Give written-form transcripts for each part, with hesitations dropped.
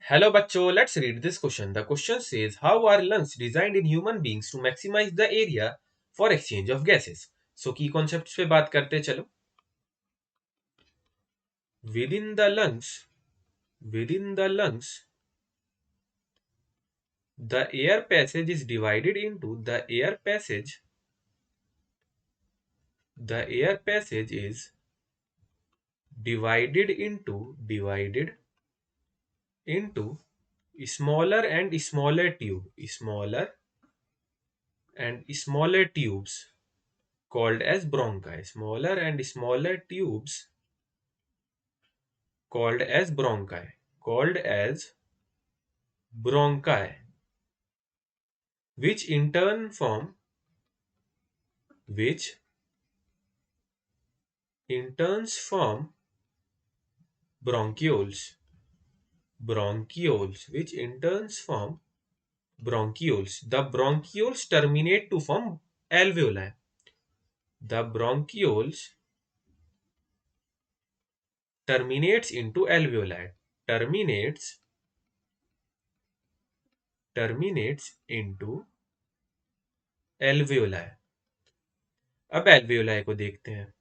Hello बच्चों, let's read this question. The question says, how are lungs designed in human beings to maximize the area for exchange of gases? So key concepts पे बात करते हैं चलो. Within the lungs, the air passage is divided into the air passage is divided into smaller and smaller tubes called as bronchi. Smaller and smaller tubes called as bronchi, which in turn form which in turns form bronchioles, which in turns form bronchioles. The bronchioles terminate to form alveoli. The bronchioles terminates into alveoli. Terminates into alveoli. अब alveoli को देखते हैं.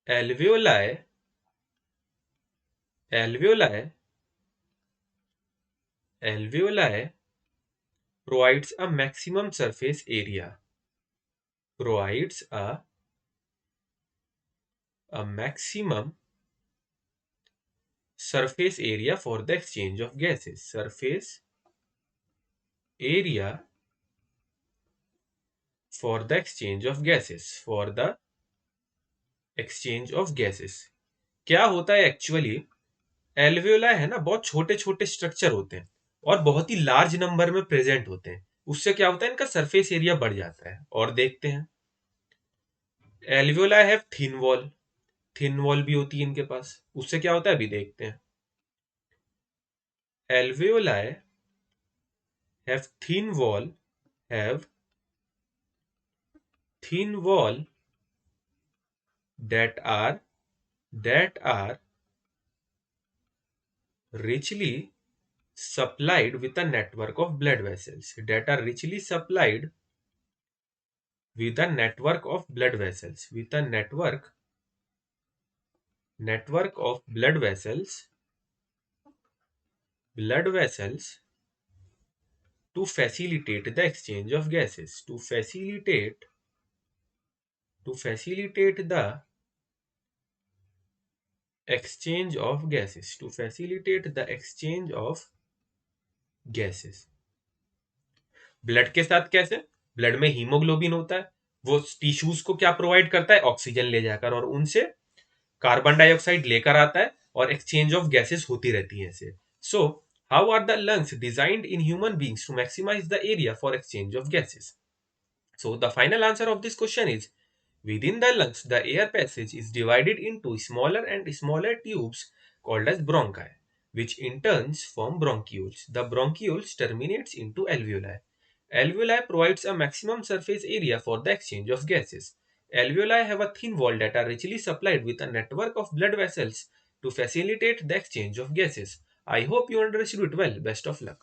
Alveoli provides a maximum surface area. Provides a maximum surface area for the exchange of gases. Surface area for the exchange of gases. For the exchange of gases. क्या होता है actually? एल्वेोला है ना, बहुत छोटे छोटे स्ट्रक्चर होते हैं और बहुत ही लार्ज नंबर में प्रेजेंट होते हैं. उससे क्या होता है, इनका सरफेस एरिया बढ़ जाता है. और देखते हैं, एल्वेोला हैव थिन वॉल भी होती है इनके पास. उससे क्या होता है अभी देखते हैं. Alveoli have thin wall that are richly supplied with a network of blood vessels. That are richly supplied with a network of blood vessels. With a network of blood vessels to facilitate the exchange of gases. To facilitate the exchange of gases. To facilitate the exchange of gases. Blood के साथ कैसे? Blood में haemoglobin होता है, वो tissues को क्या provide करता है? ऑक्सीजन ले जाकर, और उनसे कार्बन डाइऑक्साइड लेकर आता है और एक्सचेंज ऑफ गैसेस होती रहती है ऐसे. So how are the lungs designed in human beings to maximise the area for exchange of gases? So the final answer of this question is, within the lungs, the air passage is divided into smaller and smaller tubes called as bronchi, which in turn form bronchioles. The bronchioles terminates into alveoli. Alveoli provides a maximum surface area for the exchange of gases. Alveoli have a thin wall that are richly supplied with a network of blood vessels to facilitate the exchange of gases. I hope you understood it well. Best of luck.